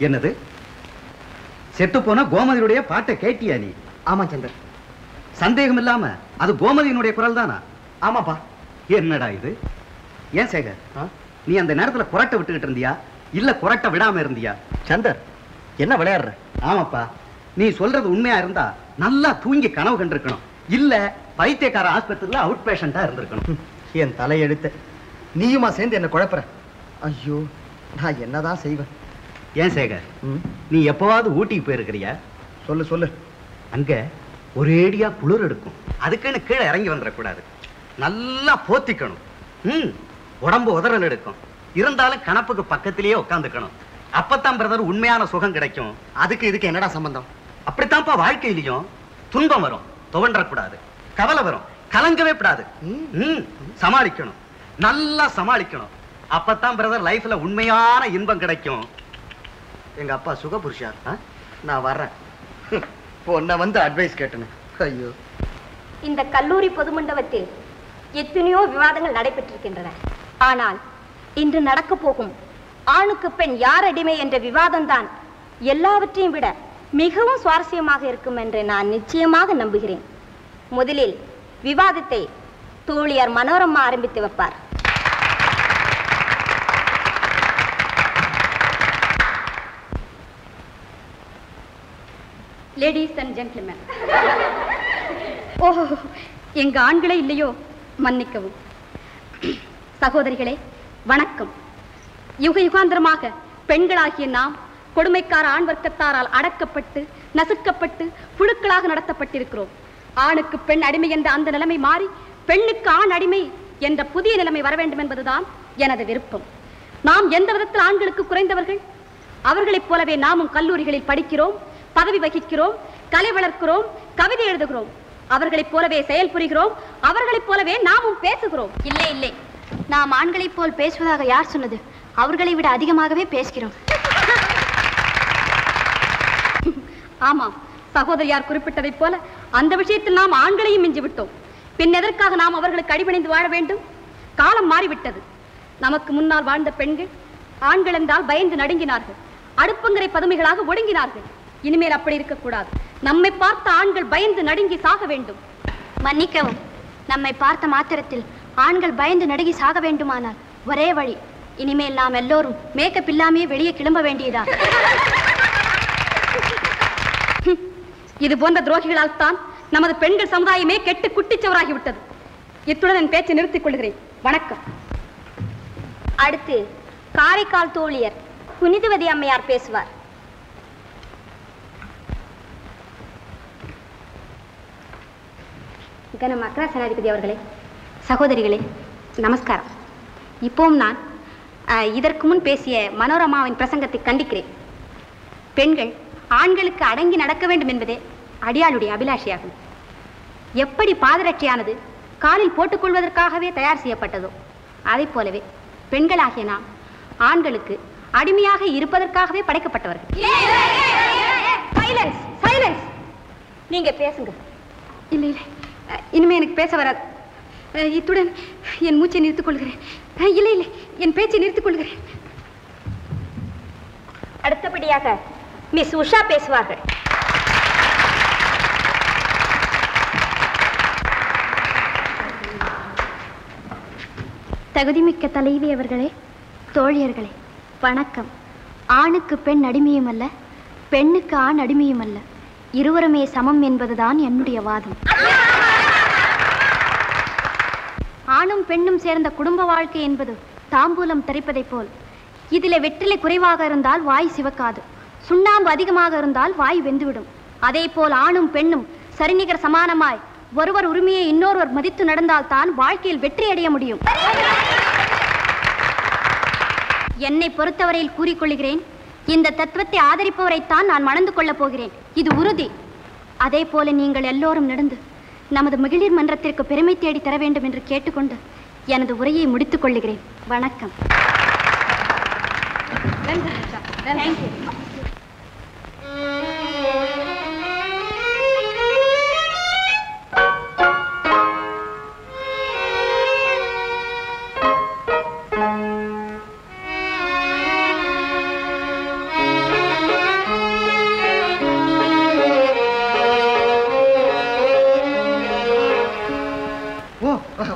என்னது? செத்து போன கோமதியுடைய பாட்டை கேட்டியா நீ? ஆமா சந்தர். சந்தேகம் இல்லாம அது கோமதியினுடைய குரல் தானா? ஆமாப்பா. என்னடா இது? ஏன் சேகர், நீ அந்த நேரத்துல குரட்டை விட்டுக்கிட்டு இருந்தியா இல்ல குரட்டை விடாம இருந்தியா? சந்தர், என்ன விளையாடுற? ஆமாப்பா, நீ சொல்றது உண்மையா இருந்தா நல்லா தூங்கி கனவு கண்டிருக்கணும், இல்ல பைத்தியக்கார ஆஸ்பத்திரியில அவுட் பேஷண்டா இருந்திருக்கணும். என் தலையெழுத்து. நீயுமா சேர்ந்து என்ன குழப்பற? ஐயோ, நான் என்னதான் செய்வேன்? ஏன் சேகர், நீ எப்பவாவது ஊட்டிக்கு போயிருக்கிறியா? சொல்லு சொல்லு. அங்க ஒரேடியா குளிர் எடுக்கும், அதுக்குன்னு கீழே இறங்கி வந்துடக்கூடாது, நல்லா போத்திக்கணும். உடம்பு உதறல் எடுக்கும், இருந்தாலும் கணப்புக்கு பக்கத்திலேயே உட்காந்துக்கணும். அப்பத்தான் பிரதர் உண்மையான சுகம் கிடைக்கும். அதுக்கு இதுக்கு என்னடா சம்பந்தம்? அப்படித்தான்ப்பா வாழ்க்கையிலையும் துன்பம் வரும், துவண்டக்கூடாது. கவலை வரும், கலங்கவே கூடாது. சமாளிக்கணும், நல்லா சமாளிக்கணும். அப்பத்தான் பிரதர் லைஃப்ல உண்மையான இன்பம் கிடைக்கும். எங்க அப்பா சுகபுருஷா, நான் வர்றேன். பொண்ண வந்து அட்வைஸ் கேட்டேன். ஐயோ, இந்த கல்லூரி பொது மண்டபத்தில் எத்தனையோ விவாதங்கள் நடைபெற்றிருக்கின்றன. ஆனால் இன்று நடக்க போகும் ஆணுக்கு பெண் யார் அடிமை என்ற விவாதம் தான் எல்லாவற்றையும் விட மிகவும் சுவாரஸ்யமாக இருக்கும் என்று நான் நிச்சயமாக நம்புகிறேன். முதலில் விவாதத்தை தோழியார் மனோரமா ஆரம்பித்து வைப்பார். Ladies and gentlemen. ஓஹோ, எங்க ஆண்களே இல்லையோ? மன்னிக்கவும். சகோதரிகளே வணக்கம். யுக யுகாந்திரமாக பெண்களாகிய நாம் கொடுமைக்கார ஆண் வர்க்கத்தாரால் அடக்கப்பட்டு நசுக்கப்பட்டு புழுக்களாக நடத்தப்பட்டிருக்கிறோம். ஆணுக்கு பெண் அடிமை என்ற அந்த நிலைமை மாறி பெண்ணுக்கு ஆண் அடிமை என்ற புதிய நிலைமை வர வேண்டும் என்பதுதான் எனது விருப்பம். நாம் எந்த விதத்தில் ஆண்களுக்கு குறைந்தவர்கள்? அவர்களைப் போலவே நாமும் கல்லூரிகளில் படிக்கிறோம், பதவி வகிக்கிறோம், கலை வளர்க்கிறோம், கவிதை எழுதுகிறோம். அவர்களைப் போலவே செயல் புரிகிறோம், அவர்களைப் போலவே நாமும் பேசுகிறோம். இல்லை இல்லை, நாம் ஆண்களைப் போல் பேசுவதாக யார் சொன்னது? அவர்களை விட அதிகமாகவே பேசுகிறோம். ஆமாம், சகோதரியார் குறிப்பிட்டதைப் போல அந்த விஷயத்தில் நாம் ஆண்களையும் மிஞ்சிவிட்டோம். பின் எதற்காக நாம் அவர்களுக்கு அடிபணிந்து வாழ வேண்டும்? காலம் மாறிவிட்டது. நமக்கு முன்னால் வாழ்ந்த பெண்கள் ஆண்கள் என்றால் பயந்து நடுங்கினார்கள், அடுப்பங்கரை பதுமைகளாக ஒடுங்கினார்கள். இனிமேல் அப்படி இருக்கக்கூடாது. நம்மை பார்த்த ஆண்கள் பயந்து நடுங்கி சாக வேண்டும். மன்னிக்கவும், நம்மை பார்த்த மாத்திரத்தில் ஆண்கள் பயந்து நடுங்கி சாக வேண்டுமானால் ஒரே வழி, இனிமேல் நாம் எல்லோரும் மேக்கப் இல்லாமையே வெளியே கிளம்ப வேண்டியதா? இது போன்ற துரோகிகளால் தான் நமது பெண்கள் சமுதாயமே கெட்டு குட்டிச்சவராகிவிட்டது. இத்துடன் என் பேச்சை நிறுத்திக் கொள்கிறேன். வணக்கம். அடுத்து காரைக்கால் தோழியர் புனிதவதி அம்மையார் பேசுவார். கனம் அக்ரா சேனாதிபதி அவர்களே, சகோதரிகளே, நமஸ்காரம். இப்போவும் நான் இதற்கு முன் பேசிய மனோரமாவின் பிரசங்கத்தை கண்டிக்கிறேன். பெண்கள் ஆண்களுக்கு அடங்கி நடக்க வேண்டும் என்பதே அடியாளுடைய அபிலாஷையாகும். எப்படி பாதரட்சியானது காலில் போட்டுக்கொள்வதற்காகவே தயார் செய்யப்பட்டதோ அதை போலவே பெண்களாகிய நாம் ஆண்களுக்கு அடிமையாக இருப்பதற்காகவே படைக்கப்பட்டவர்கள். Silence, silence. நீங்க பேசுங்க. இல்லை இல்லை, இனிமே எனக்கு பேச வராது. இத்துடன் என் மூச்சை நிறுத்திக் கொள்கிறேன். இல்லை இல்லை, என் பேச்சை நிறுத்திக் கொள்கிறேன். அடுத்தபடியாக மிஸ் உஷா பேசுவார்கள். தகுதிமிக்க தலைவி அவர்களே, தோழியர்களே, வணக்கம். ஆணுக்கு பெண் அடிமையும் அல்ல, பெண்ணுக்கு ஆண் அடிமையும் அல்ல, இருவருமே சமம் என்பதுதான் என்னுடைய வாதம். ஆணும் பெண்ணும் சேர்ந்த குடும்ப வாழ்க்கை என்பது தாம்பூலம் தரிப்பதைப் போல். இதில் வெற்றிலை குறைவாக இருந்தால் வாய் சிவக்காது, சுண்ணாம்பு அதிகமாக இருந்தால் வாய் வெந்துவிடும். அதே போல் ஆணும் பெண்ணும் சரிநிகர் சமானமாய் ஒருவர் உரிமையை இன்னொருவர் மதித்து நடந்தால் தான் வாழ்க்கையில் வெற்றி அடைய முடியும். என்னை பொறுத்தவரையில் கூறிக்கொள்கிறேன், இந்த தத்துவத்தை ஆதரிப்பவரைத்தான் நான் மணந்து கொள்ளப் போகிறேன். இது உறுதி. அதே போல நீங்கள் எல்லோரும் நடந்து நமது மகளிர் மன்றத்திற்கு பெருமை தேடி தர வேண்டும் என்று கேட்டுக்கொண்டு எனது உரையை முடித்துக் கொள்கிறேன். வணக்கம்.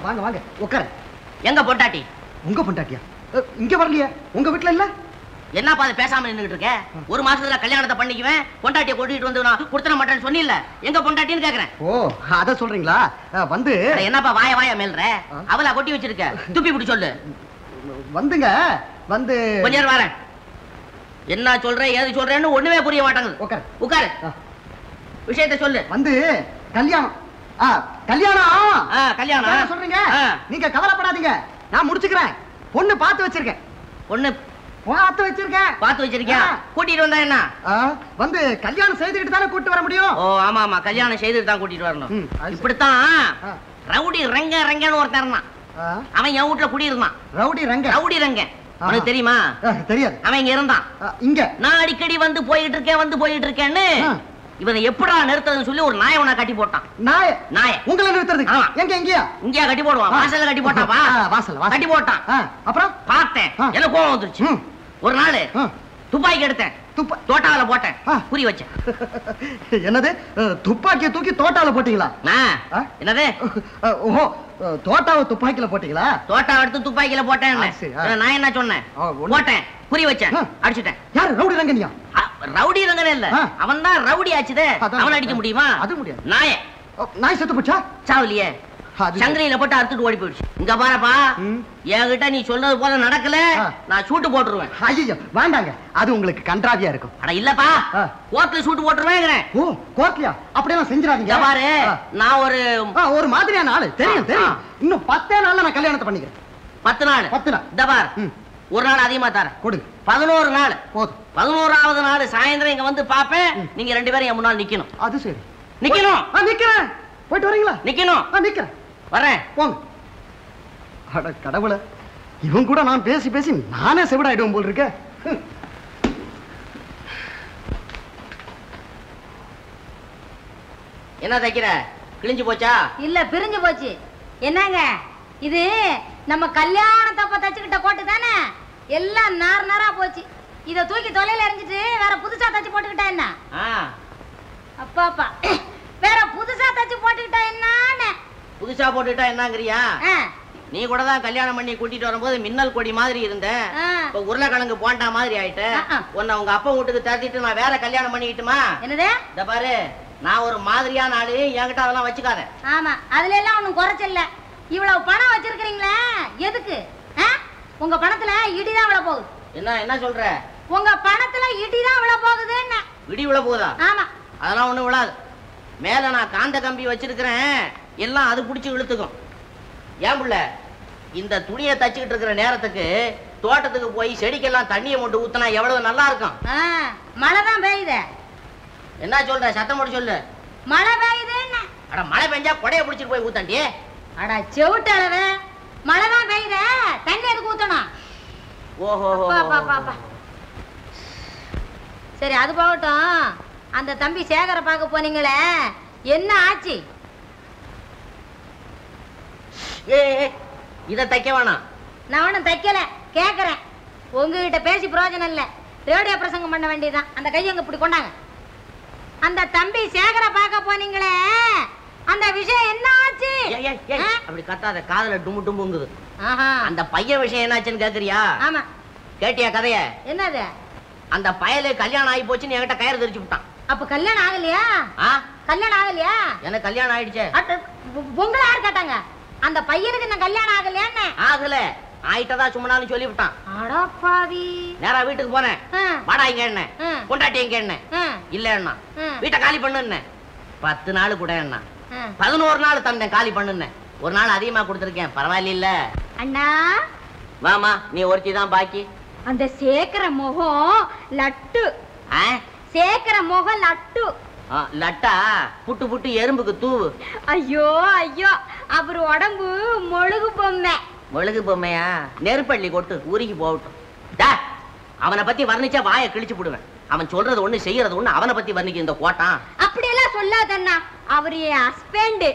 வாங்க வாங்க உட்கார. எங்க பொண்டாட்டி? உங்க பொண்டாட்டியா? இங்க வரலையா? உங்க வீட்டுல இல்ல? என்னப்பா அது பேசாம நின்னுட்டு இருக்க? ஒரு மாசத்துல கல்யாணத்தை பண்ணிக்குவேன், பொண்டாட்டியை கூட்டிட்டு வந்து நான் கொடுத்துட மாட்டேன்னு சொன்னில்ல, எங்க பொண்டாட்டின்னு கேக்குறேன். ஓ, அத சொல்றீங்களா? வந்து என்னப்பா வாய வாய மேல்ற? அவளா கொட்டி வச்சிருக்க, துப்பி பிடி சொல்லு. வந்துங்க வந்து கொஞ்ச நேரம் வரேன். என்ன சொல்ற ஏது சொல்றேன்னு ஒண்ணுமே புரிய மாட்டாங்குது. உட்காரு உட்காரு, விஷயத்தை சொல்லு. வந்து கல்யாணம் கல்யாணம் கல்யாணம் சொல்றீங்க. நீங்க கவலைப்படாதீங்க, நான் முடிச்சுக்கிறேன். பொண்ணு பார்த்து வச்சிருக்கேன். பொண்ணு பார்த்து வச்சிருக்கேன். பார்த்து வச்சிருக்கேன். கூட்டிட்டு வந்தா என்ன? வந்து கல்யாணம் செய்துக்கிட்டு தானே கூட்டிட்டு வர முடியும். ஓ ஆமா ஆமா, கல்யாணம் செய்துட்டு தான் கூட்டிட்டு வரணும். இப்படித்தான் ரவுடி ரங்க ரங்கன்னு ஒருத்தர் இருந்தான். அவன் என் வீட்டுல குடியிருந்தான். ரவுடி ரங்க? ரவுடி ரங்க உனக்கு தெரியுமா? தெரியாது. அவன் இங்க இருந்தான். இங்க நான் அடிக்கடி வந்து போயிட்டு இருக்கேன்னு இவனை எப்படா நிறுத்ததுன்னு சொல்லி ஒரு நாயை உன கட்டி போட்டான். நாய உங்களை நிறுத்துறது? எங்க எங்கயா? இங்கேயா கட்டி போடுவான்? வாசல்ல கட்டி போட்டாப்பா. வாசல் கட்டி போட்டான். அப்புறம் பார்த்தேன், எனக்கு கோவம் வந்துருச்சு. ஒரு நாள் துப்பாக்கி எடுத்தேன், தோட்டாவில போட்டேன், குறி வச்சேன். என்னது? துப்பாக்கியை தூக்கி தோட்டாவில போட்டீங்களா? என்னது? ஓஹோ, தோட்டாவை துப்பாக்கியில போட்டீங்களா? தோட்டாவை எடுத்து துப்பாக்கியில போட்டேன். நான் என்ன சொன்னேன்? போட்டேன், குறி வச்சேன், அடிச்சுட்டேன். யாரு? ரவுடி ரங்கனியா? ரவுடி ரங்கனே இல்ல, அவன் தான் ரவுடி ஆச்சுதே. அவன் அடிக்க முடியுமா? அது முடியாது. நாய் செத்து போச்சா? சாவலியே, சங்கிலியில போட்டு அறுத்துட்டு ஓடி போயிடுச்சு. இங்க பாருப்பா, என்கிட்ட நீ சொல்றது போல நடக்கல, நான் சூட்டு போட்டுருவேன். ஐயோ வேண்டாங்க, அது உங்களுக்கு கன்றாவியா இருக்கும். அட இல்லப்பா, கோர்ட்ல சூட்டு போட்டுருவேன். ஓ, கோர்ட்லயா? அப்படியெல்லாம் செஞ்சிடாதீங்க. பாரு, நான் ஒரு மாதிரியான ஆளு. தெரியும் தெரியும். இன்னும் 10 நாள்ல நான் கல்யாணத்தை பண்ணிக்கிறேன். 10 நாள்? 10 நாள். இந்த பாரு, ஒரு நாள் அதிகமா தரேன். கொடுங்க. 11 நாள் போதும். 11வது நாள் சாயந்தரம் இங்க வந்து பாப்பேன். நீங்க 2 பேரும் என் முன்னால் நிக்கணும். அது சரி. நிக்கணும். நிக்கிறேன். போயிட்டு வரீங்களா? நிக்கணும். நிக்கிறேன். வரேன். போங்க. அட கடவுளே, இவன் கூட நான் பேசி பேசி நானே செவிடாயிடுவோம் போல் இருக்க. என்ன தைக்கிற? கிழிஞ்சு போச்சா? இல்ல, பிரிஞ்சு போச்சு. என்னங்க இது? நம்ம கல்யாணத்தப்ப தச்சுக்கிட்ட கோட்டு தானே, எல்லாம் நார் நாரா போச்சு. இத தூக்கி தொலைல எறிஞ்சிட்டு வேற புதுசா தச்சு போட்டுக்கிட்டா என்ன? அப்பாப்பா, வேற புதுசா தச்சு போட்டுக்கிட்டா என்ன? புதுசா போட்டுக்கிட்டா என்னங்கறியா? நீ கூட தான் கல்யாணம் பண்ணி கூட்டிட்டு வரும்போது மின்னல் கொடி மாதிரி இருந்த, இப்ப உருளைக்கிழங்கு போண்டா மாதிரி ஆயிட்ட. உன்னை உங்க அப்பா வீட்டுக்கு தட்டிட்டு நான் வேற கல்யாணம் பண்ணிக்கிட்டுமா? என்னது? இந்த பாரு, நான் ஒரு மாதிரியான ஆளு, என்கிட்ட அதெல்லாம் வச்சுக்காத. ஆமா, அதுல எல்லாம் ஒண்ணும் குறைச்சல்ல. இவ்வளவு பணம் வச்சிருக்கீங்களே, எதுக்கு? உங்க பணத்துல இடிதான் விழ போகுது. என்ன சொல்ற? உங்க பணத்துல இடிதான் விழ போகுது. என்ன இடி விழ போகுதா? ஆமா. அதெல்லாம் ஒண்ணும் விழாது. மேல நான் காந்த கம்பி வச்சிருக்கிறேன், எல்லாம் அது புடிச்சு இழுத்துக்கும். ஏன் புள்ள, இந்த துணியை தச்சுக்கிட்டு இருக்கிற நேரத்துக்கு தோட்டத்துக்கு போய் செடிக்கெல்லாம் தண்ணியை மட்டும் ஊத்தினா எவ்வளவு நல்லா இருக்கும். மழைதான் பெய்யுது. என்ன சொல்ற? சத்தம் போட்டு சொல்லு. மழை பெய்யுது. அட, மழை பெஞ்சா கொடைய பிடிச்சிட்டு போய் ஊத்தாண்டி. அட செவிட்டு அளவு, மழைதான் பெய்யுத, தண்ணி எதுக்கு ஊத்தணும்? ஓஹோ, சரி, அது போகட்டும். அந்த தம்பி சேகர பார்க்க போனீங்களே, என்ன ஆச்சு? இத தைக்க வேணாம். நான் ஒன்னும் தைக்கல, கேக்குறேன். உங்ககிட்ட பேசி பிரயோஜனம் இல்ல. ரேடியோ பிரசங்கம் பண்ண வேண்டியதுதான். அந்த கையை அங்க இப்படி கொண்டாங்க. அந்த தம்பி சேகர பார்க்க போனீங்களே, அந்த விஷயம் என்ன ஆச்சு? அப்படி கத்தாத, காதுல டும்பு டும்புங்குது. அந்த பையன் விஷயம் என்னாச்சுன்னு கேக்குறியா? ஆமா. கேட்டியா கதைய? என்னது? அந்த பயலு கல்யாணம் ஆகி போச்சுன்னு என்கிட்ட கயிறு தெரிச்சு விட்டான். அப்ப கல்யாணம் ஆகலையா? கல்யாணம் ஆகலையா? எனக்கு கல்யாணம் ஆயிடுச்சே. உங்களை யார் கேட்டாங்க? அந்த பையனுக்கு நான் கல்யாணம் ஆகலையான்னு. ஆகல, ஆயிட்டதா சும்மானாலும் சொல்லி விட்டான். அடப்பாவி. நேரா வீட்டுக்கு போனேன். வாடா இங்க என்ன, கொண்டாட்டி இங்க என்ன இல்ல என்ன, வீட்டை காலி பண்ணு. 10 நாள் கூட என்ன, 11 நாள் தந்தேன் காலி பண்ணுன்னு. ஒரு நாள் அதிகமா கொடுத்துருக்கேன், பரவாயில்ல. அண்ணா வாமா, நீ ஒருத்தி தான் பாக்கி. அந்த சேக்கர முகம் லட்டு. சேக்கர முகம் லட்டு. லட்டா? புட்டு புட்டு எறும்புக்கு தூவு. ஐயோ ஐயோ, அவர் உடம்பு மொழுகு பொம்மை. மொழுகு பொம்மையா? நெருப்பள்ளி கொட்டு, ஊருக்கு போகட்டும். அவனை பத்தி வர்ணிச்சா வாயை கிழிச்சு போடுவேன். அவன் சொல்றது ஒண்ணு, செய்யறது ஒண்ணு. அவனை பத்தி வர்ணிக்க இந்த கோட்டான். அப்படியெல்லாம் சொல்லாதண்ணா, அவரு என் ஹஸ்பண்ட்.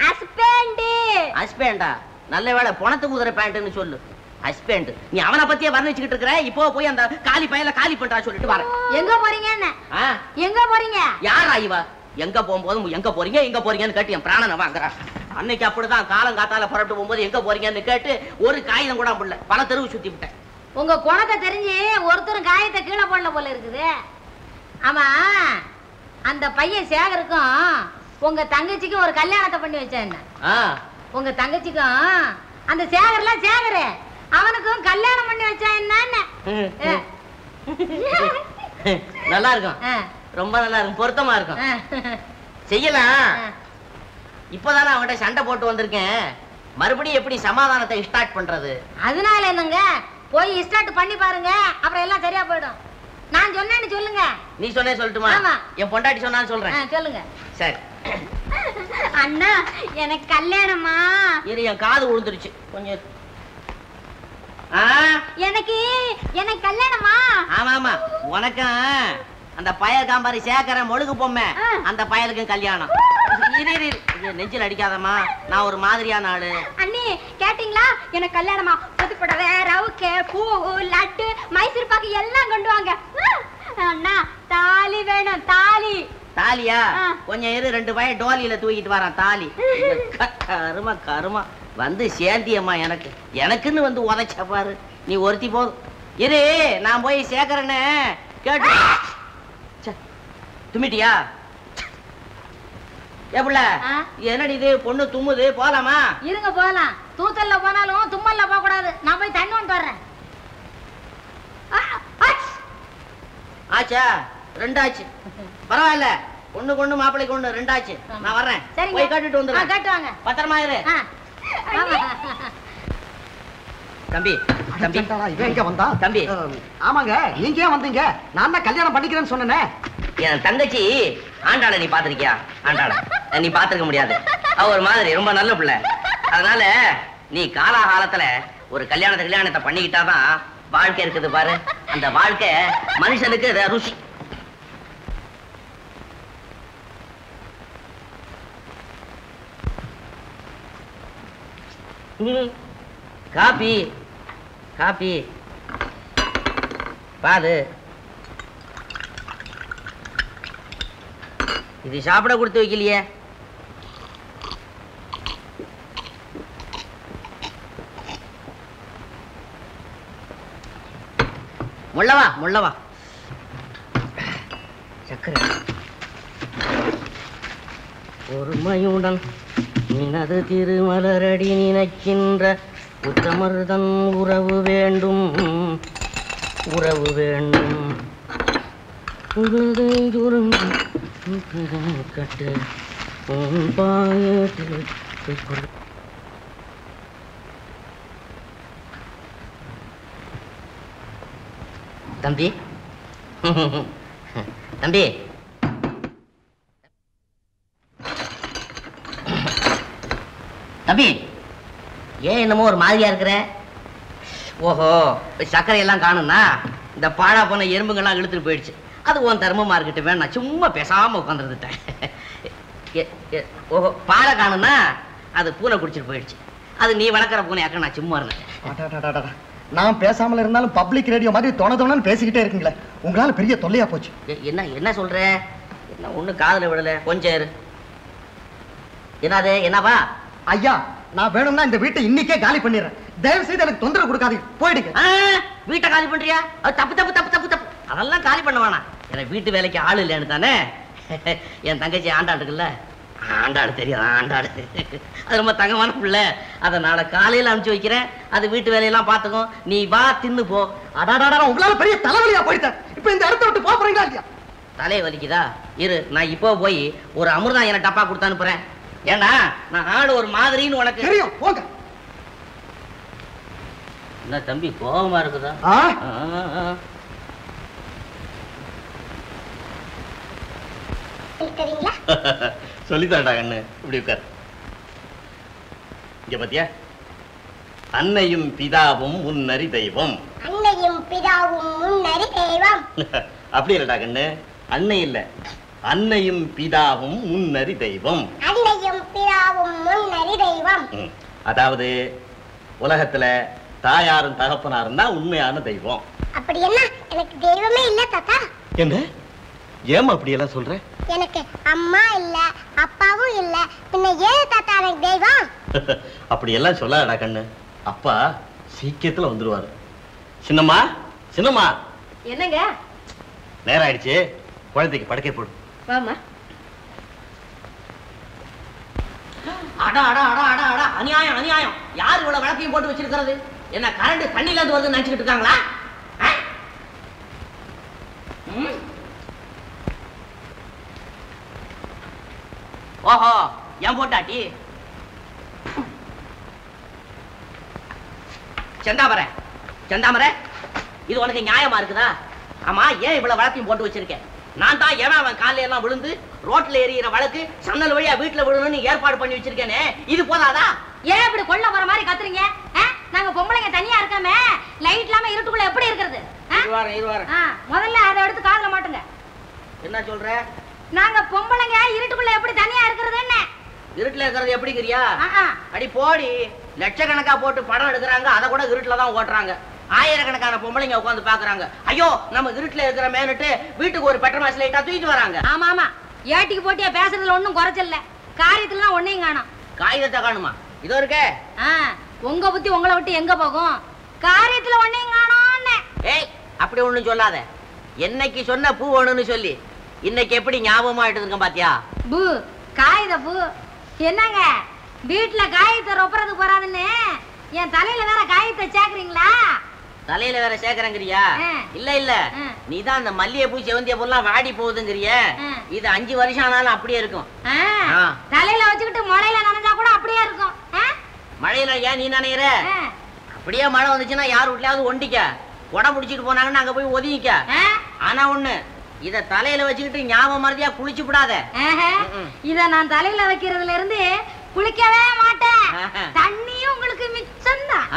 ஹஸ்பண்ட்? ஹஸ்பண்டா? நல்ல வேளை பணத்துக்கு உதற பேண்ட்னு சொல்லு. ஹஸ்பண்ட்? நீ அவனை பத்தியே வர்ணிச்சுக்கிட்டு இருக்கிற. இப்போ போய் அந்த காலி பையல காலி பண்றா சொல்லிட்டு வரேன். எங்க போறீங்க? என்ன எங்க போறீங்க? யாரா இவ? எங்க போகும்போது எங்க போறீங்க எங்க போறீங்கன்னு கேட்டு என் பிராணனை வாங்குறா. அன்னைக்கு அப்படிதான் காலம் காத்தால புறப்பட்டு போகும்போது எங்க போறீங்கன்னு கேட்டு ஒரு காகிதம் கூட புள்ள, பல தெருவு சுத்தி விட்டேன். உங்க குணத்தை தெரிஞ்சு ஒருத்தரும் காயத்தை கீழே போடல போல இருக்குது. ஆமா, அந்த பையன் சேகருக்கும் உங்க தங்கச்சிக்கும் ஒரு கல்யாணத்தை பண்ணி வச்சேன். உங்க தங்கச்சிக்கும் அந்த சேகர்லாம் சேகரு, அவனுக்கும் கல்யாணம் பண்ணி வச்சா என்ன? நல்லா இருக்கும், ரொம்ப நல்லா இருக்கும், பொருத்தமா இருக்கும். செய்யலாம். இப்பதானே அவன்கிட்ட சண்டை போட்டு வந்திருக்கேன். மறுபடியும் எப்படி சமாதானத்தை ஸ்டார்ட் பண்றது? அதனால என்னங்க, போய் ஸ்டார்ட் பண்ணி பாருங்க, அப்புறம் எல்லாம் சரியா போயிடும். நான் சொன்னேன்னு சொல்லுங்க. நீ சொன்னே சொல்லட்டுமா? என் பொண்டாட்டி சொன்னான்னு சொல்றேன். சொல்லுங்க. சரி. அண்ணா, எனக்கு கல்யாணமா? இரு, என் காது விழுந்துருச்சு கொஞ்சம். எனக்கு கல்யாணமா? ஆமா ஆமா, உனக்கும் அந்த பயல் காம்பாரி சேகர மொழுகு பொம்மை, அந்த பயலுக்கும் கல்யாணம். நெஞ்சில் அடிக்காதம்மா, நான் ஒரு மாதிரியான ஆளு. அண்ணி கேட்டீங்களா? எனக்கு கல்யாணமா? புதுப்படவை, ரவுக்கே, பூ, லட்டு, மைசூர் பாக்கு எல்லாம் கொண்டு வாங்க. அண்ணா, தாலி வேணும். தாலி. தாலியா? கொஞ்சம் இரு, 2 பையன் டோலியில தூக்கிட்டு வரான் தாலி. கருமா கருமா வந்து சேந்தியம்மா. எனக்குன்னு வந்து உதைச்ச பாரு. நீ ஒருத்தி போதும். இரு, நான் போய் சேகரன்னு கேட்டு. துமிட்டியா? எப்பல என்னடி இது, பொண்ணு தும்முது, போலாமா? இருங்க போலாம். தூத்தல்ல போனாலும் தும்மல்ல போக கூடாது. நான் போய் தண்ணி கொண்டு வரேன். ஆச்சா? 2 ஆச்சு, பரவாயில்ல. பொண்ணு கொண்டு மாப்பிள்ளை கொண்டு 2 ஆச்சு. நான் வர்றேன், போய் கேட்டுட்டு வந்துடுறேன். கேட்டுவாங்க, பத்திரமா இரு. தம்பி தம்பி, இவன் எங்க வந்தா? தம்பி. ஆமாங்க, நீங்க ஏன் வந்தீங்க? நான் தான் கல்யாணம் பண்ணிக்கிறேன்னு சொன்னேன். என் தங்கச்சி ஆண்டாள நீ பாத்திருக்கியா? ஆண்டாள நீ பாத்துருக்க முடியாது. அவ ஒரு மாதிரி ரொம்ப நல்ல பிள்ளை. அதனால நீ காலாகாலத்துல ஒரு கல்யாணத்தை பண்ணிக்கிட்டாதான் வாழ்க்கை இருக்குது பாரு. அந்த வாழ்க்கை மனுஷனுக்கு ருசி. காபி காபி பாரு. இது சாப்பிட கொடுத்து வைக்கலையே. முள்ளவா முள்ளவா சக்கரை. ஒருமையுடன் நினது திருமலரடி நினைக்கின்ற உத்தமர்தன் உறவு வேண்டும், உறவு வேண்டும். கட்டு தம்பி தம்பி, தம்பி ஏன் என்னமோ ஒரு மாதிரியா இருக்கிற? ஓஹோ, சர்க்கரை எல்லாம் காணும்னா இந்த பாழா போன எறும்புங்கெல்லாம் இழுத்துட்டு போயிடுச்சு. அது உன் தர்மமா இருக்கட்டும், வேணா சும்மா பேசாம உட்காந்துருந்துட்டேன். ஓஹோ, பாலை காணும்னா அது பூனை குடிச்சிட்டு போயிடுச்சு. அது நீ வளர்க்குற பூனையாக்க நான் சும்மா இருந்தேன். நான் பேசாமல் இருந்தாலும் பப்ளிக் ரேடியோ மாதிரி தோணன்னு பேசிக்கிட்டே இருக்குங்களே, உங்களால பெரிய தொல்லையா போச்சு. என்ன என்ன சொல்ற? என்ன ஒண்ணு காதுல விடல, கொஞ்சம் இரு. என்னது என்னவா? ஐயா, நான் வேணும்னா இந்த வீட்டை இன்னைக்கே காலி பண்ணிடுறேன். தயவு செய்து எனக்கு தொந்தரவு கொடுக்காதீங்க, போயிடுங்க. வீட்டை காலி பண்றியா? அது தப்பு தப்பு தப்பு தப்பு தப்பு. அதெல்லாம் காலி பண்ண வேணாம். எனக்கு வீட்டு வேலைக்கு ஆள் இல்லைன்னு தானே. என் தங்கச்சி ஆண்டாள் இருக்குல்ல, ஆண்டாடு தெரியும், ஆண்டாடு. அது ரொம்ப தங்கமான பிள்ளை. அதை நாளை காலையில அனுப்பிச்சு வைக்கிறேன். அது வீட்டு வேலையெல்லாம் பார்த்துக்கும். நீ வா, தின்னு போ. அடாடாடா, உங்களால பெரிய தலைவலியா போயிட்டேன். இப்ப இந்த இடத்த விட்டு போறீங்களா இல்லையா? தலையை வலிக்குதா? இரு, நான் இப்போ போய் ஒரு அமிர்தம் எனக்கு டப்பா கொடுத்து அனுப்புறேன். ஏண்டா நான் ஆடு ஒரு மாதிரின்னு உனக்கு தெரியும், போங்க. என்ன தம்பி கோபமா இருக்குதா? சொல்லித்தாடா கண்ணு, இப்படி உட்கார். இங்க பாத்தியா, அன்னையும் பிதாவும் முன்னறி தெய்வம். அன்னையும் பிதாவும் முன்னறி தெய்வம். அப்படி இல்லடா கண்ணு, அன்னை இல்ல, அன்னையும் பிதாவும் முன்னறி தெய்வம். அன்னையும் பிதாவும் முன்னறி தெய்வம். அதாவது உலகத்துல தாயாரும் தகப்பனாரும் தான் உண்மையான தெய்வம். அப்படி என்ன, எனக்கு தெய்வமே இல்ல தாத்தா. என்ன ஏமா அப்படி எல்லாம் சொல்ற? எனக்கு அம்மா இல்ல, அப்பாவும் இல்ல, பின்ன ஏன் தாத்தா எனக்கு தெய்வம்? அப்படி எல்லாம் சொல்லாதடா கண்ணு, அப்பா சீக்கிரத்துல வந்துருவாரு. சின்னம்மா, சின்னம்மா. என்னங்க? நேரம் ஆயிடுச்சு, குழந்தைக்கு படுக்கை போடு. வாமா. அடா அடா அடா அடா அடா, அநியாயம் அநியாயம். யார் இவ்வளவு விளக்கையும் போட்டு வச்சிருக்கிறது? என்ன கரண்ட் தண்ணில இருந்து வருது நினைச்சுக்கிட்டு இருக்காங்களா? ஓஹோ, ஏன் போட்டாட்டி? செந்தாமரை, செந்தாமரை, இது உனக்கு நியாயமா இருக்குதா? ஆமா, ஏன் இவ்வளவு வழக்கையும் போட்டு வச்சிருக்கேன்? நான் தான் ஏன் அவன் காலையில எல்லாம் விழுந்து ரோட்ல எறிகிற வழக்கு சன்னல் வழியா வீட்டுல விழணும்னு ஏற்பாடு பண்ணி வச்சிருக்கேனே, இது போதாதா? ஏன் இப்படி கொள்ள போற மாதிரி கத்துறீங்க? நாங்க பொம்பளைங்க தனியா இருக்காம லைட் இல்லாம இருட்டுக்குள்ள எப்படி இருக்கிறது? முதல்ல அதை எடுத்து காதுல மாட்டுங்க. என்ன சொல்ற? நாங்க பொம்பளைங்க இருட்டுக்குள்ள எப்படி தனியா இருக்கிறது? என்ன இருட்டுல இருக்கிறது எப்படிங்கிறியா? அடி போடி, லட்சக்கணக்கா போட்டு படம் எடுக்கிறாங்க, அதை கூட இருட்டுல தான் ஓட்டுறாங்க. ஆயிரக்கணக்கான பொம்பளைங்க உட்காந்து பாக்குறாங்க. ஐயோ, நம்ம இருட்டுல இருக்கிற மேனுட்டு வீட்டுக்கு ஒரு பெட்ரோல் லைட்டா தூக்கிட்டு வராங்க. ஆமா ஆமா, ஏட்டிக்கு போட்டியா பேசுறதுல ஒண்ணும் குறைச்சல, காரியத்துல ஒன்னையும் காணும். காகிதத்தை காணுமா? இதோ இருக்கே. உங்க புத்தி உங்களை விட்டு எங்க போகும்? காரியத்துல ஒன்னையும் காணோம்னு. ஏய், அப்படி ஒண்ணும் சொல்லாத. என்னைக்கு சொன்ன பூ வேணும்னு சொல்லி இன்னைக்கு எப்படி ஞாபகமா எடுத்துருக்க பாத்தியா? பூ, காகித பூ. என்னங்க வீட்டுல காயத்தை ரொப்புறதுக்கு போறாதுன்னு என் தலையில வேற காயத்தை சேர்க்கறீங்களா? தலையில வேற சேர்க்கறங்கிறியா? இல்ல இல்ல, நீதான் அந்த மல்லிகை பூ செவந்திய பூலாம் வாடி போகுதுங்கிறிய. இது 5 வருஷம் ஆனாலும் அப்படியே இருக்கும். தலையில வச்சுக்கிட்டு மழையில நனைஞ்சா கூட அப்படியே இருக்கும். மழையில ஏன் நீ நனையிற? அப்படியே மழை வந்துச்சுன்னா யார் வீட்லயாவது ஒண்டிக்க, கொடை பிடிச்சிட்டு போனாங்கன்னு அங்க போய் ஒதுங்கிக்க. ஆனா ஒண்ணு, இத தலையில வச்சுக்கிட்டு ஞாபகம் மறதியா குளிச்சு விடாத. இத நான் தலையில வைக்கிறதுல இருந்து குளிக்கவே மாட்டேன். தண்ணியும் உங்களுக்கு மிச்சம் தான்.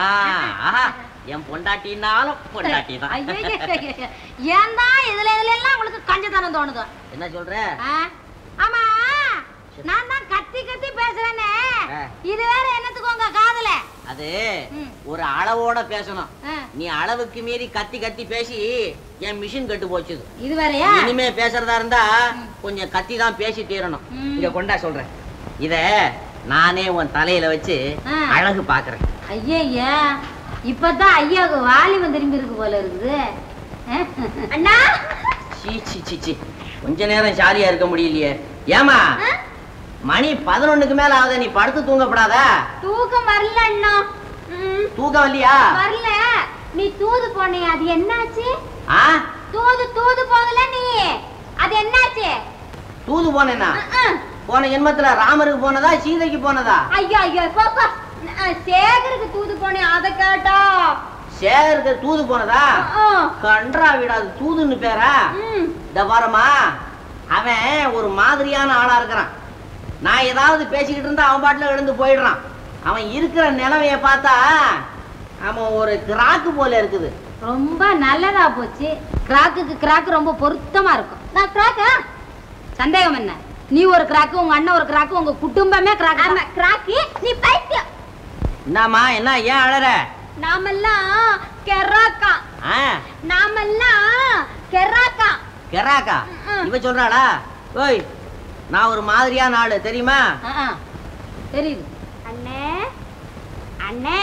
என் பொண்டாட்டினாலும் பொண்டாட்டி தான். ஏன் தான் இதுல எல்லாம் உங்களுக்கு கஞ்சத்தனம் தோணுது? என்ன சொல்ற? ஆமா, நான் தான் கத்தி கத்தி பேசுறேனே, இது வேற என்னத்துக்கோங்க காதுல? அது ஒரு அளவோட பேசணும். நீ அளவுக்கு மீறி கத்தி கத்தி பேசி என் மிஷின் கட்டு போச்சு. இது வேறயா? இனிமே பேசுறதா இருந்தா கொஞ்சம் கத்தி தான் பேசி தீரணும். இங்க கொண்டா சொல்றேன், இத நானே உன் தலையில வச்சு அழகு பாக்குறேன். ஐயா, இப்பதான் ஐயாவுக்கு வாலிபம் திரும்பி இருக்கு போல இருக்குது. அண்ணா, சீ சீ சீ, கொஞ்ச நேரம் ஜாலியா இருக்க முடியலையே. ஏமா, மணி 11க்கு மேல ஆகுது, நீ படுத்து தூங்கப்படாதா? தூக்கம் வரல அண்ணா. தூக்கம் வரலையா? வரல. நீ தூது போனே, அது என்னாச்சு? தூது போகல நீ, அது என்னாச்சு? தூது போனேனா? போன ஜென்மத்துல ராமருக்கு போனதா சீதைக்கு போனதா? ஐயா ஐயா, சேகருக்கு தூது போனே, அத கேட்டா. சேகருக்கு தூது போனதா? கன்றா விடாது, தூதுன்னு பேரா? இந்த பாரமா, அவன் ஒரு மாதிரியான ஆளா இருக்கிறான். நான் ஏதாவது பேசிக்கிட்டு இருந்தா அவன் பாட்டுல எழுந்து போயிடுறான். அவன் இருக்கிற நிலைமைய பார்த்தா அவன் ஒரு கிராக்கு போல இருக்குது. ரொம்ப நல்லதா போச்சு. கிராக்குக்கு கிராக்கு ரொம்ப பொருத்தமா இருக்கும். நான் கிராக்கா? சந்தேகம் என்ன? நீ ஒரு கிராக்கு, உங்க அண்ணன் ஒரு கிராக்கு, உங்க குடும்பமே கிராக்கு. கிராக்கி நீ பைத்தியம். என்னம்மா என்ன ஏன் அழற? நாமெல்லாம் கெராக்கா. நாமெல்லாம் கெராக்கா. கெராக்கா? இவ சொல்றாளா? ஓய், நான் ஒரு மாதிரியான ஆளு தெரியுமா? தெரியுது. அண்ணே அண்ணே,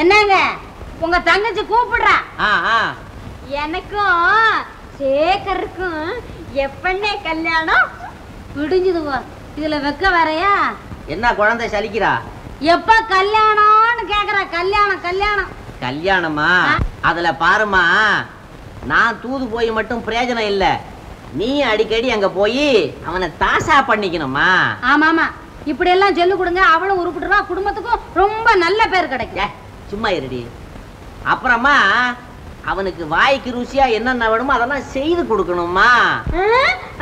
என்னங்க உங்க தங்கச்சி கூப்பிடுறா? எனக்கும் சேகருக்கும் எப்பண்ணே கல்யாணம்? விடிஞ்சுதுவா, இதுல வெக்க வரையா? என்ன குழந்தை சலிக்கிறா? எப்ப கல்யாணம்னு கேக்குற? கல்யாணம் கல்யாணம் கல்யாணமா? அதுல பாருமா, நான் தூது போய் மட்டும் பிரயோஜனம் இல்ல, நீ அடிக்கடி அங்க போய் அவனை தாசா பண்ணிக்கணுமா? ஆமாமா, இப்படி எல்லாம் சொல்லு கொடுங்க, அவளும் உருப்பிட்டுருவா, குடும்பத்துக்கும் ரொம்ப நல்ல பேர் கிடைக்கும். சும்மா இருடி. அப்புறமா அவனுக்கு வாய்க்கு ருசியா என்னென்ன வேணுமோ அதெல்லாம் செய்து கொடுக்கணுமா?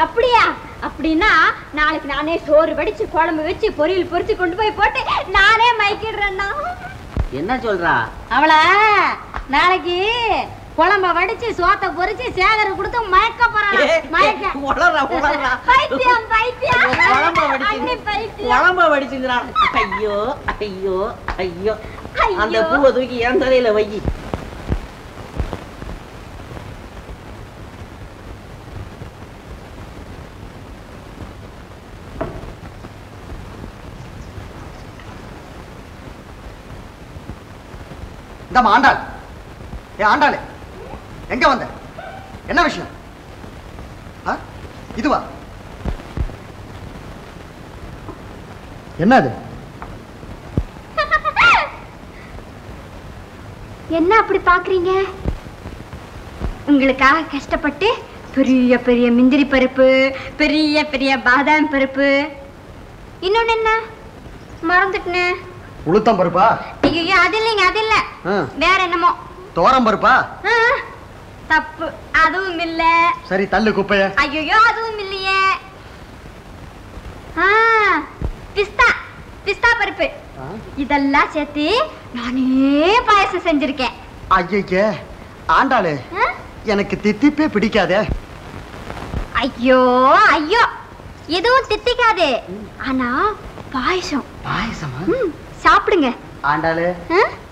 அப்படியா? அப்படின்னா நாளைக்கு நானே சோறு வடிச்சு குழம்பு வச்சு பொரியல் பொரிச்சு கொண்டு போய் போட்டு நானே மயக்கிடுறேன்னா. என்ன சொல்றா? அவள நாளைக்கு குழம்ப வடிச்சு சோத்தை பொரிச்சு சேகர் கொடுத்து மயக்க போறான். பைத்தியம் பைத்தியம். குழம்ப வடிச்சுங்கிறான். ஐயோ ஐயோ ஐயோ, அந்த பூவை தூக்கி என் தலையில வை. இந்த ஆண்டாள், ஏ ஆண்டாளே, எங்க வந்த? என்ன விஷயம்? இதுவா? என்னது? என்ன அப்படி பாக்குறீங்க? உங்களுக்காக கஷ்டப்பட்டு பெரிய பெரிய முந்திரி பருப்பு, பெரிய பெரிய பாதாம் பருப்பு, இன்னொன்னு என்ன மறந்துட்டேன். உளுத்தம் பருப்பா? ஐயோ, அது இல்லைங்க, அது இல்ல, வேற என்னமோ. தோரம் பருப்பா? தப்பு, அதுவும் இல்ல. சரி, தள்ளு குப்பைய. ஐயோ, அதுவும் இல்லையே. பிஸ்தா, பிஸ்தா பருப்பு. இதெல்லாம் சேர்த்து நானே பாயசம் செஞ்சிருக்கேன். ஐயே ஆண்டாளே, எனக்கு தித்திப்பே பிடிக்காதே. ஐயோ ஐயோ, எதுவும் தித்திக்காது, ஆனா பாயசம். பாயசமா? சாப்பிடுங்க. ஆண்டாளே,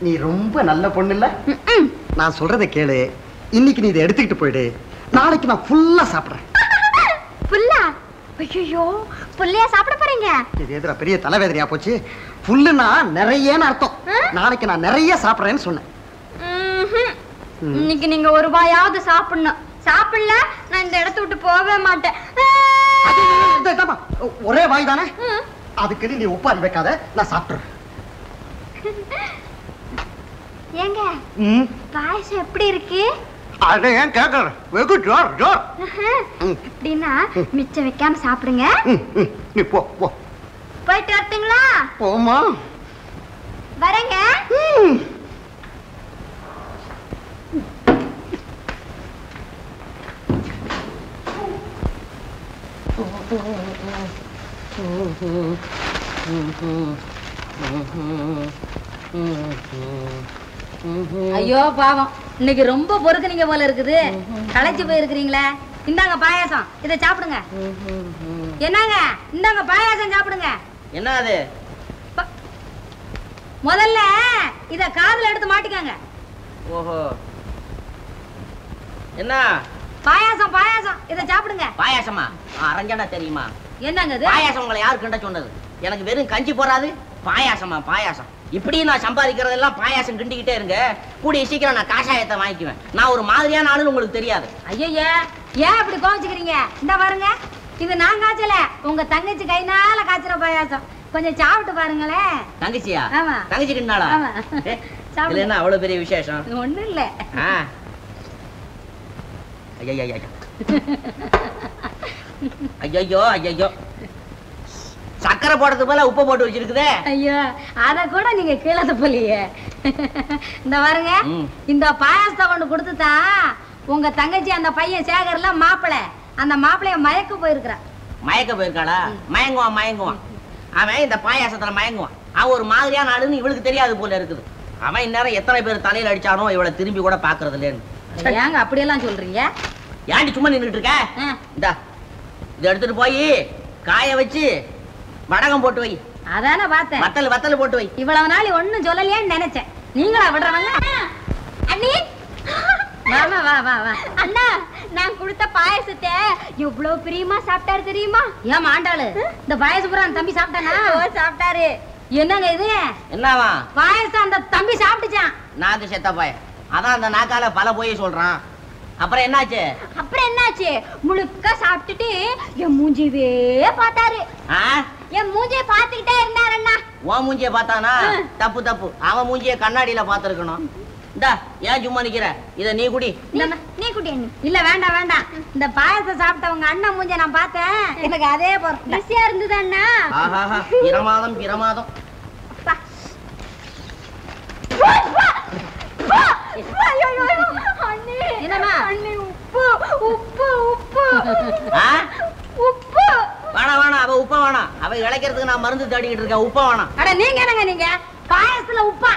நீ ரொம்ப நல்ல பொண்ணு இல்ல? நான் சொல்றதை கேளு. இன்னைக்கு நீ இதை எடுத்துக்கிட்டு போயிடு, நாளைக்கு நான் ஃபுல்லா சாப்பிடுறேன். புல்லா? ஐயோ, புல்லையா சாப்பிட போறீங்க? இது எதிர பெரிய தலைவேதனையா போச்சு. புல்லுனா நிறையன்னு அர்த்தம். நாளைக்கு நான் நிறைய சாப்பிடுறேன்னு சொன்னேன். இன்னைக்கு நீங்க ஒரு வாயாவது சாப்பிடணும். சாப்பிடல நான் இந்த இடத்த விட்டு போகவே மாட்டேன். ஒரே வாய் தானே, அதுக்கு நீ உப்பாரி வைக்காத, நான் சாப்பிடுறேன். ஏங்க, பாயசம் எப்படி இருக்கு? அதை ஏன் கேக்குற? வெகு ஜோர் ஜோர். அப்படின்னா மிச்சம் வைக்காம சாப்பிடுங்க. நீ போ போ. போயிட்டு வரட்டுங்களா? போமா. வரேங்க. ஐயோ பாவம், இன்னைக்கு ரொம்ப பொறுக்குனீங்க போல இருக்குது. களைச்சு போயிருக்கிறீங்களே. இந்தாங்க பாயாசம், இதை சாப்பிடுங்க. என்னங்க, இந்தாங்க பாயாசம் சாப்பிடுங்க. என்ன அது? முதல்ல இத காதுல எடுத்து மாட்டிக்கங்க. ஓஹோ, என்ன பாயாசம்? பாயாசம், இதை சாப்பிடுங்க. பாயாசமா? அரஞ்சனா தெரியுமா? என்னங்க இது? பாயாசம் உங்களை யாரு கண்ட சொன்னது? எனக்கு வெறும் கஞ்சி போறாது, பாயாசமா? பாயாசம் இப்படி நான் சம்பாதிக்கிறதெல்லாம் பாயாசம் கிண்டிக்கிட்டே இருங்க. கூடிய சீக்கிரம் நான் காஷாயத்தை வாங்கிக்குவேன். நான் ஒரு மாதிரியான ஆளுன்னு உங்களுக்கு தெரியாது. ஐயா, ஏன் அப்படி கோவிச்சுக்கிறீங்க? இந்த பாருங்க, இது நான் காய்ச்சல, உங்க தங்கச்சி கைனால காய்ச்சற பாயாசம். கொஞ்சம் சாப்பிட்டு பாருங்களேன். தங்கச்சியா? ஆமா. தங்கச்சி கிண்டாளா? இதுல என்ன அவ்வளவு பெரிய விசேஷம்? ஒண்ணும் இல்ல. ஐயோ ஐயோ, சக்கரை போடுறது போல உப்பு போட்டு வச்சிருக்குதே. ஐயோ, அத கூட நீங்க கீழே போலியே. இந்த பாருங்க, இந்த பாயாசத்தை கொண்டு கொடுத்துட்டா உங்க தங்கச்சி அந்த பையன் சேகர்ல மாப்பிள, அந்த மாப்பிளைய மயக்க போயிருக்கிறான். மயக்க போயிருக்காளா? மயங்குவான் மயங்குவான். அவன் இந்த பாயாசத்துல மயங்குவான். அவன் ஒரு மாதிரியான ஆளுன்னு இவளுக்கு தெரியாது போல இருக்குது. அவன் இந்நேரம் எத்தனை பேர் தலையில அடிச்சானோ இவளை திரும்பி கூட பாக்குறது இல்லைன்னு. ஏங்க அப்படியெல்லாம் சொல்றீங்க? ஏன்டி சும்மா நின்றுட்டு இருக்க? இந்தா, இதை எடுத்துட்டு போய் காய வச்சு வடகம் போட்டு வை. அதானே பார்த்தேன். வத்தல் போட்டு வை. இவ்வளவு நாள் ஒண்ணும் சொல்லலையேன்னு நினைச்சேன். நீங்களா விடுறவங்க? அண்ணி வா வா வா வா வா. அண்ணா, நான் கொடுத்த பாயசத்தை எவ்வளவு பிரியமா சாப்பிட்டாரு தெரியுமா? ஏன் ஆண்டாளு, இந்த பாயசபுரம் அந்த தம்பி சாப்பிட்டானா? சாப்பிட்டாரு. என்னங்க இது? என்னவா பாயசம் அந்த தம்பி சாப்பிட்டுச்சான். நாக்கு செத்த பாய. அதான் அந்த நாக்கால பல போய் சொல்றான். அப்புறம் என்னாச்சு? அப்புறம் என்னாச்சு? முழுக்க சாப்பிட்டுட்டு என் மூஞ்சியவே பார்த்தாரு. என் மூஞ்சியை பார்த்துக்கிட்டே இருந்தாரு அண்ணா. உன் மூஞ்சிய பார்த்தானா? தப்பு. அவன் மூஞ்சிய கண்ணாடியில பார்த்திருக்கணும். இந்தா, ஏன் சும்மா நிக்கிற? இத நீ குடி. நீ குடி அண்ணி. இல்ல வேண்டாம். இந்த பாயசம் சாப்பிட்டவங்க அண்ணன் மூஞ்ச நான் பார்த்தேன். எனக்கு அதே போற ருசியா இருந்தது அண்ணா. ஆஹா, பிரமாதம். என்னம்மா? உப்பு வேணாம், அவ உப்ப வேணாம். அவ இளைக்கிறதுக்கு நான் மருந்து தேடிக்கிட்டு இருக்கேன். உப்ப வேணாம். அட நீங்க என்னங்க நீங்க பாயசத்துல உப்பா?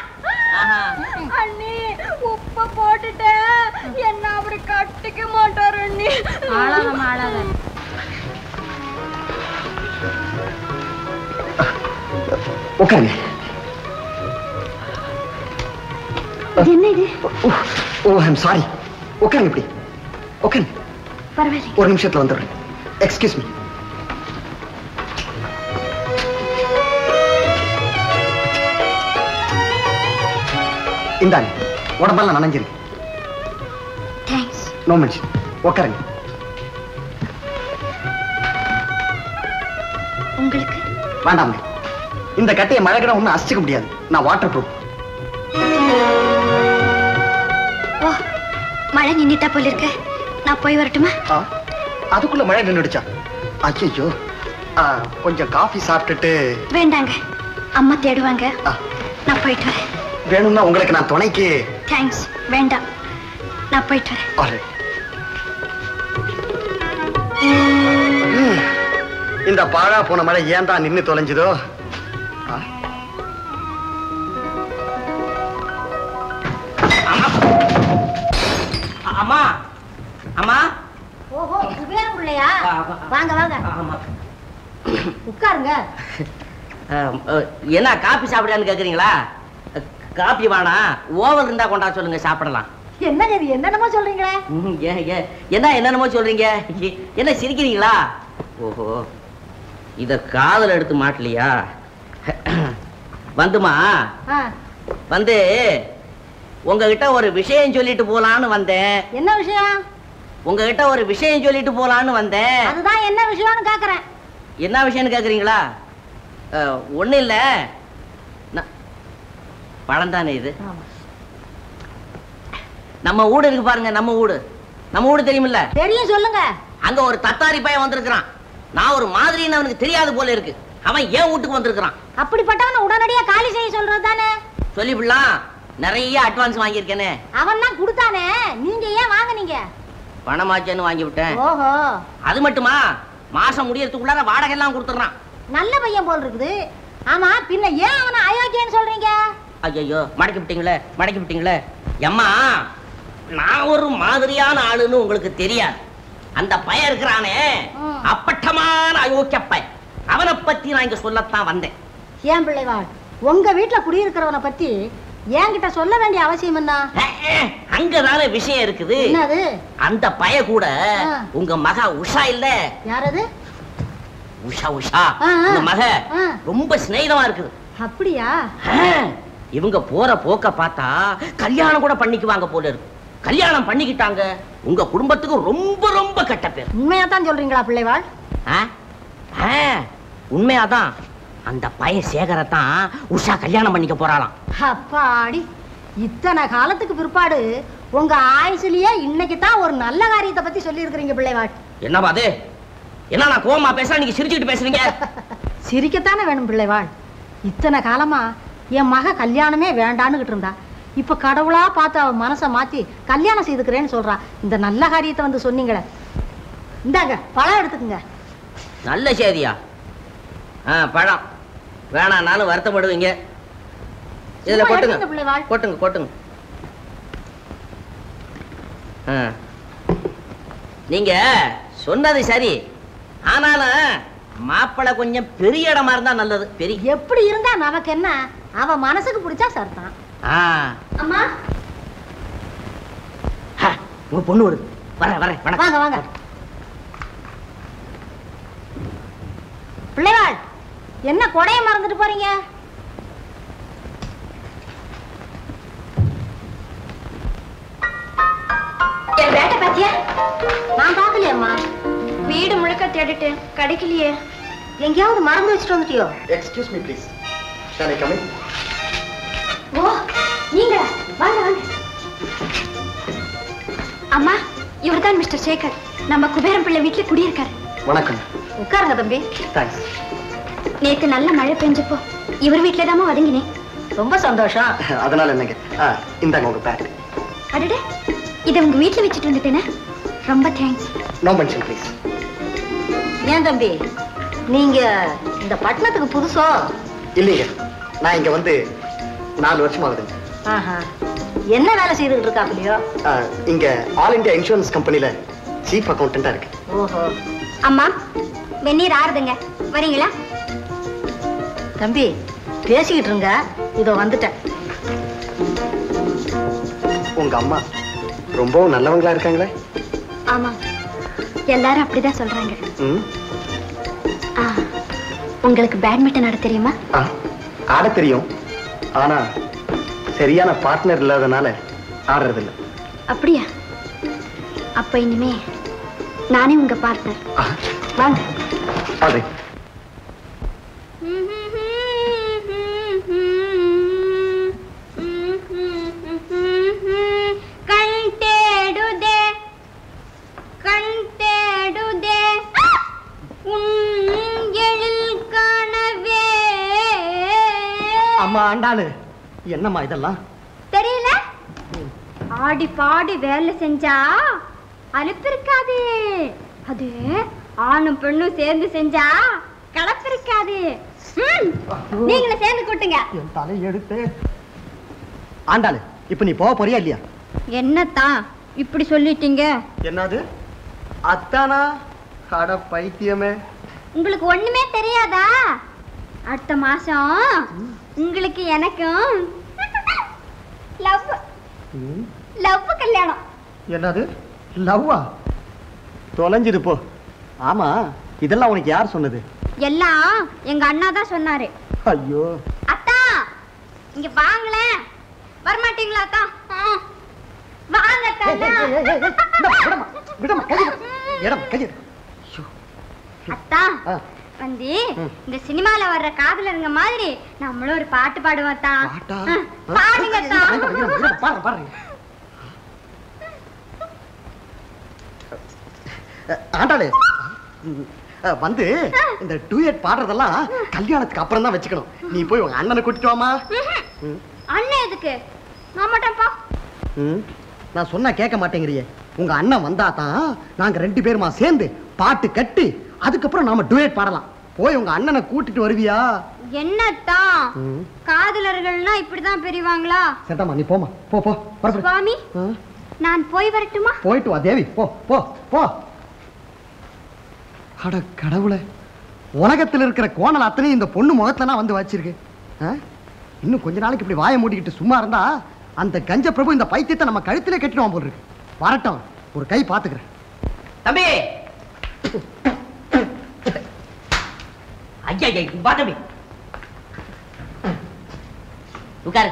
அண்ணி, உப்ப போட்டுட்டேன். என்ன அப்படி கட்டிக்க மாட்டாரு அண்ணி. ஆளாத உட்காருங்க. என்ன இது? ஓ ஐம் சாரி. உட்காருங்க இப்படி. உட்காருங்க. பரவாயில்லை. ஒரு நிமிஷத்துல வந்துடுறேன். Excuse me. இந்தாங்க, உடம்பெல்லாம் நனைஞ்சிருக்கு. தேங்க்ஸ். No mention. உட்காருங்க. உங்களுக்கு வேண்டாம். இந்த கட்டையை மழை கூட ஒன்றும் அசிச்சுக்க முடியாது. நான் வாட்டர் ப்ரூஃப். ஓ, மழை நின்னுட்டா போல இருக்க. நான் போய் வரட்டுமா? அதுக்குள்ள மழை நின்றுடுச்சா? ஐயோ, கொஞ்சம் காஃபி சாப்பிட்டுட்டு. வேண்டாங்க, அம்மா தேடுவாங்க. நான் போயிட்டு வரேன். வேணும்னா உங்களுக்கு நான் துணைக்கு. தேங்க்ஸ், வேண்டாம், நான் போயிட்டு வரேன். இந்த பாழா போன மழை ஏன் தான் நின்னு தொலைஞ்சதோ? அம்மா. ஓஹோ, சுபியான் பிள்ளையா? வாங்க. உட்காருங்க. என்ன காபி சாப்பிடான்னு கேக்குறீங்களா? காபி வேணா, ஓவல் இருந்தா கொண்டா சொல்லுங்க, சாப்பிடலாம். என்னங்க இது என்னென்னமோ சொல்றீங்களே? என்னென்னமோ சொல்றீங்க? என்ன சிரிக்கிறீங்களா? ஓஹோ, இத காதல் எடுத்து மாட்டலையா? வந்துமா வந்து உங்ககிட்ட ஒரு விஷயம் சொல்லிட்டு போலான்னு வந்தேன். என்ன விஷயம்? உங்ககிட்ட ஒரு விஷயம் சொல்லிட்டு போலான்னு வந்தேன். அதுதான் என்ன விஷயம்னு கேக்குறேன். என்ன விஷயம்னு கேக்குறீங்களா? ஒண்ணு இல்ல, பழம் தானே இது. நம்ம வீடு இருக்கு பாருங்க. நம்ம வீடு தெரியுமில்ல? தெரியும், சொல்லுங்க. அங்க ஒரு தத்தாரி பையன் வந்திருக்கிறான். நான் ஒரு மாதிரின்னு அவனுக்கு தெரியாது போல இருக்கு. அவன் ஏன் வீட்டுக்கு வந்திருக்கிறான். அப்படிப்பட்டவன உடனடியா காலி செய்ய சொல்றது தானே? சொல்லிவிடலாம். நிறைய அட்வான்ஸ் வாங்கியிருக்கேனே. அவன் தான் கொடுத்தானே, நீங்க ஏன் வாங்குனீங்க? பணமாச்சேன்னு வாங்கி விட்டேன். ஓஹோ, அது மட்டுமா, மாசம் முடியறதுக்குள்ளார வாடகை எல்லாம் கொடுத்துறான். நல்ல பையன் போல் இருக்குது. ஆமா, பின்ன ஏன் அவனை அயோக்கியன்னு சொல்றீங்க? ஐயோ, மடக்கி விட்டீங்களே. அம்மா, நான் ஒரு மாதிரியான ஆளுன்னு உங்களுக்கு தெரியாது. அந்த பையன் இருக்கிறானே, அப்பட்டமான அயோக்கிய பையன். அவனை பத்தி நான் இங்க சொல்லத்தான் வந்தேன். ஏன் பிள்ளைவாள், உங்க வீட்டுல குடியிருக்கிறவனை பத்தி என்கிட்ட சொல்ல வேண்டிய அவசியம் என்ன? அங்கதானே விஷயம் இருக்குது. என்னது? அந்த பைய கூட உங்க மக உஷா இல்ல? யாரது? உஷா. உங்க மக ரொம்ப சிநேகிதமா இருக்குது. அப்படியா? இவங்க போற போக்க பார்த்தா கல்யாணம் கூட பண்ணிக்குவாங்க போல இருக்கு. கல்யாணம் பண்ணிக்கிட்டாங்க. உங்க குடும்பத்துக்கு ரொம்ப ரொம்ப கெட்ட பேர். உண்மையாதான் சொல்றீங்களா பிள்ளைவாள்? உண்மையாதான். அந்த பைய சேகரத்தான் உஷா கல்யாணம் பண்ணிக்க போறாளாம். அப்பாடி, இத்தனை காலத்துக்கு பிற்பாடு உங்க ஆயுசுலயே இன்னைக்கு தான் ஒரு நல்ல காரியத்தை பத்தி சொல்லி இருக்கிறீங்க பிள்ளைவாள். என்னவா அது? என்ன நான் கோவமா பேசுறேன், நீங்க சிரிச்சுக்கிட்டு பேசுறீங்க? சிரிக்கத்தானே வேணும் பிள்ளைவாள். இத்தனை காலமா என் மக கல்யாணமே வேண்டான்னுகிட்டு இருந்தா, இப்ப கடவுளா பார்த்து அவ மனசை மாத்தி கல்யாணம் செய்துக்கிறேன்னு சொல்றா. இந்த நல்ல காரியத்தை வந்து சொன்னீங்களே, இந்தாங்க பழம் எடுத்துக்குங்க. நல்ல செய்தியா? பழம் வேணாம்னாலும் வருத்தப்படுவீங்க. இதுல கொட்டுங்க. நீங்க சொன்னது சரி. ஆனாலும் மாப்பிள்ளை கொஞ்சம் பெரிய இடமா இருந்தா நல்லது. பெரிய எப்படி இருந்தா நமக்கு என்ன, அவ மனசுக்கு பிடிச்சா சரிதான். அம்மா உங்க பொண்ணு வருது. வரேன் வரேன். வாங்க வாங்க. பிள்ளைவாள், என்ன கொடைய மறந்துட்டு போறீங்க? என் வேட்டை பாத்தியா? நான் பாக்கலையம்மா. வீடு முழுக்க தேடிட்டேன், கிடைக்கலையே. எங்கேயாவது மறந்து வச்சுட்டு வந்துட்டியோ? Excuse me please. Can I come in? ஓ, நீங்க வாங்க வாங்க. அம்மா, இவர்தான் மிஸ்டர் சேகர். நம்ம குபேரம் பிள்ளை வீட்டுல குடியிருக்காரு. வணக்கம். உட்காருங்க தம்பி. தேங்க்ஸ். நேத்து நல்ல மழை பெஞ்சப்போ இவர் வீட்டுல தான் ஒதுங்கினேன். ரொம்ப சந்தோஷம். அதனால என்னங்க, இந்தாங்க உங்க பேக். அடடே, இதை உங்க வீட்டுல வச்சுட்டு வந்துட்டேனே, ரொம்ப தேங்க்ஸ். No mention please. ஏன் தம்பி, நீங்க இந்த பட்டணத்துக்கு புதுசோ? இல்லைங்க, நான் இங்க வந்து 4 வருஷம் ஆகுதுங்க. ஆஹா, என்ன வேலை செய்துட்டு இருக்காப்லையோ? இங்க ஆல் இந்தியா இன்சூரன்ஸ் கம்பெனில சீஃப் அக்கௌண்டண்டா இருக்கு. ஓஹோ. அம்மா, வெந்நீர் ஆறுதுங்க, வரீங்களா? தம்பி பேசிக்கிட்டு இருங்க, இதோ வந்துட்டேன். உங்க அம்மா ரொம்பவும் நல்லவங்களா இருக்காங்களே? ஆமா, எல்லாரும் அப்படிதான் சொல்றாங்க. ம். உங்களுக்கு பேட்மிண்டன் ஆட தெரியுமா? ஆட தெரியும், ஆனா சரியான பார்ட்னர் இல்லாதனால ஆடுறது இல்ல. அப்படியா? அப்ப இனிமே நானே உங்க பார்ட்னர். வாங்க. அது அம்மா ஆண்டாளு, என்னம்மா இதெல்லாம்? தெரியல, ஆடி பாடி வேலை செஞ்சா அலுப்பு இருக்காது. அது ஆணும் பெண்ணும் சேர்ந்து செஞ்சா கலப்பு இருக்காது. நீங்களும் சேர்ந்து கூட்டுங்க. என் தலை எடுத்து. ஆண்டாளு, இப்ப நீ போக போறியா இல்லையா? என்னத்தான் இப்படி சொல்லிட்டீங்க? என்னது அத்தானா? அட பைத்தியமே, உங்களுக்கு ஒண்ணுமே தெரியாதா? அடுத்த மாசம் உங்களுக்கு எனக்கும் லவ் கல்யாணம். என்னது லவ்வா? தொலைஞ்சிரு போ. ஆமா, இதெல்லாம் உனக்கு யார் சொன்னது? எல்லாம் எங்க அண்ணா தான் சொன்னாரு. ஐயோ அத்தா, இங்க வாங்களேன். வரமாட்டீங்களா அத்தா? வாங்க அத்தா. வந்து இந்த சினிமால வர்ற காதலருங்க மாதிரி நம்மளும் ஒரு பாட்டு பாடுவோம் அத்தா. பாடுங்க அத்தா. ஆண்டாளு, வந்து இந்த டூயட் பாடுறதெல்லாம் கல்யாணத்துக்கு அப்புறம் தான் வச்சுக்கணும். நீ போய் உங்க அண்ணனை கூட்டிட்டு வாமா. அண்ணன் எதுக்கு? நான் மாட்டேன்ப்பா. நான் சொன்னா கேட்க மாட்டேங்கிறியே. உங்க அண்ணன் வந்தா தான் நாங்க 2 பேருமா சேர்ந்து பாட்டு கட்டி அதுக்கப்புறம் நாம டூயட் பாடலாம். போய் உங்க அண்ணனை கூட்டிட்டு வருவியா? என்னத்தான் காதலர்கள்னா இப்படிதான் பெரியவாங்களா? சட்டமா, நீ போமா. போ போ. சுவாமி, நான் போய் வரட்டுமா? போயிட்டு வா தேவி, போ போ போ. அட கடவுளே, உலகத்தில் இருக்கிற கோணல் அத்தனையும் இந்த பொண்ணு முகத்துல வந்து வச்சிருக்கு. இன்னும் கொஞ்ச நாளைக்கு இப்படி வாயை மூடிக்கிட்டு சும்மா இருந்தா அந்த கஞ்ச பிரபு இந்த பைத்தியத்தை நம்ம கழுத்திலே கட்டிடுவான் போல் இருக்கு. வரட்டும், ஒரு கை பாத்துக்கிறேன். தம்பி, ஐயா வா தம்பி, உட்காரு.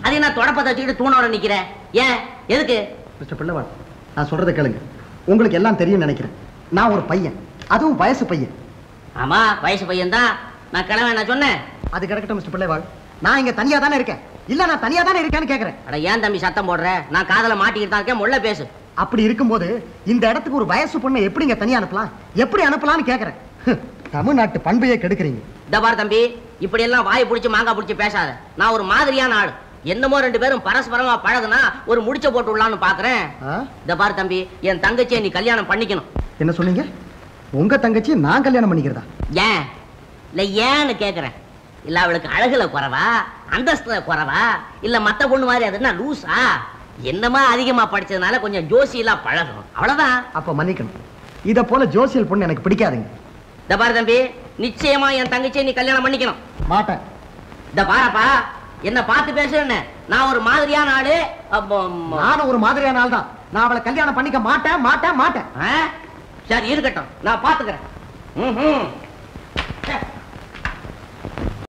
அது என்ன தொடப்பத்தை வச்சுக்கிட்டு தூணோட நிக்கிறேன்? ஏன், எதுக்கு? மிஸ்டர் பிள்ளைவாள், நான் சொல்றதை கேளுங்க. உங்களுக்கு எல்லாம் தெரியும் நினைக்கிறேன். நான் ஒரு பையன், அதுவும் வயசு பையன். ஆமா, வயசு பையன் தான். நான் கிளம்ப நான் சொன்னேன். அது கிடக்கட்டும் மிஸ்டர் பிள்ளைவாள். நான் இங்க தனியா தானே இருக்கேன். இல்ல, நான் தனியா தானே இருக்கேன்னு கேக்குறேன். அட ஏன் தம்பி சத்தம் போடுற? நான் காதல மாட்டிக்கிட்டு தான் இருக்கேன். முள்ள பேசு. அப்படி இருக்கும்போது இந்த இடத்துக்கு ஒரு வயசு பொண்ணை எப்படிங்க தனியா அனுப்பலாம்? எப்படி அனுப்பலாம்னு கேக்குறேன். தமிழ்நாட்டு பண்பையே கெடுக்கிறீங்க. இந்த பார் தம்பி, இப்படி எல்லாம் வாயை பிடிச்சி மாங்காய் பிடிச்சி பேசாத. நான் ஒரு மாதிரியான ஆள். என்னமோ 2 பேரும் பரஸ்பரமா பழகுனா ஒரு முடிச்ச போட்டு விடலான்னு பாக்குறேன். இந்த பார் தம்பி, என் தங்கச்சியை நீ கல்யாணம் பண்ணிக்கணும். என்ன சொன்னீங்க? உங்க தங்கச்சியை நான் கல்யாணம் பண்ணிக்கிறதா? ஏன் இல்ல ஏன்னு கேக்குறேன். இல்ல அவளுக்கு அழகுல குறைவா, அந்தஸ்துல குறைவா, இல்ல மத்த பொண்ணு மாதிரி அது என்ன லூசா? என்னமா அதிகமா படிச்சதுனால கொஞ்சம் ஜோசியெல்லாம் பழகும், அவ்வளவுதான். அப்ப மன்னிக்கணும், இத போல ஜோசியல் பொண்ணு எனக்கு பிடிக்காதுங்க. இந்த பாரு தம்பி, நிச்சயமா என் தங்கச்சியை நீ கல்யாணம் பண்ணிக்கணும். மாட்டேன். இந்த பாருப்பா, என்ன பார்த்து பேசுறேன்னு, நான் ஒரு மாதிரியான ஆளு. நானும் ஒரு மாதிரியான ஆள் தான். நான் அவளை கல்யாணம் பண்ணிக்க மாட்டேன் மாட்டேன் மாட்டேன். சரி இருக்கட்டும், நான் பாத்துக்கிறேன்.